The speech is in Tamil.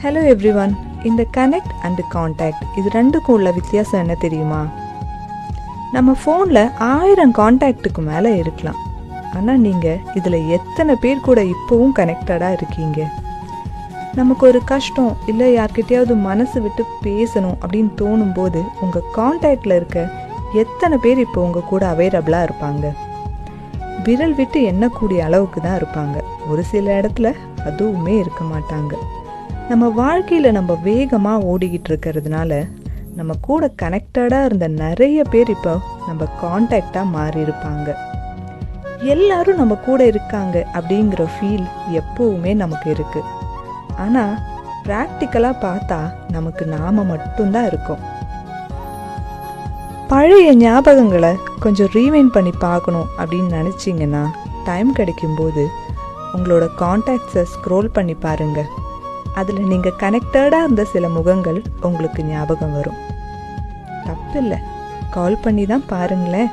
Hello everyone. இந்த கனெக்ட் அண்ட் காண்டாக்ட் இது ரெண்டுக்கும் உள்ள வித்தியாசம் என்ன தெரியுமா? நம்ம ஃபோனில் 1000 காண்டாக்டுக்கு மேலே இருக்கலாம். ஆனால் நீங்கள் இதில் எத்தனை பேர் கூட இப்போவும் கனெக்டடாக இருக்கீங்க? நமக்கு ஒரு கஷ்டம் இல்லை யார்கிட்டையாவது மனசு விட்டு பேசணும் அப்படின்னு தோணும்போது உங்கள் காண்டாக்டில் இருக்க எத்தனை பேர் இப்போ உங்கள் கூட அவைலபிளாக இருப்பாங்க? விரல் விட்டு எண்ணக்கூடிய அளவுக்கு தான் இருப்பாங்க. ஒரு சில இடத்துல அதுவுமே இருக்க மாட்டாங்க. நம்ம வாழ்க்கையில் நம்ம வேகமாக ஓடிக்கிட்டு இருக்கிறதுனால நம்ம கூட கனெக்டடாக இருந்த நிறைய பேர் இப்போ நம்ம காண்டாக்டாக மாறி இருப்பாங்க. எல்லாரும் நம்ம கூட இருக்காங்க அப்படிங்கிற ஃபீல் எப்போவுமே நமக்கு இருக்கு. ஆனால் ப்ராக்டிக்கலாக பார்த்தா நமக்கு நாம மட்டும்தான் இருக்கோம். பழைய ஞாபகங்களை கொஞ்சம் ரீவைண்ட் பண்ணி பார்க்கணும் அப்படின்னு நினச்சிங்கன்னா டைம் கிடைக்கும்போது உங்களோட காண்டாக்ட்ஸை ஸ்க்ரோல் பண்ணி பாருங்க. அதில் நீங்கள் கனெக்டடாக இருந்த சில முகங்கள் உங்களுக்கு ஞாபகம் வரும். தப்பில்லை, கால் பண்ணி தான் பாருங்களேன்.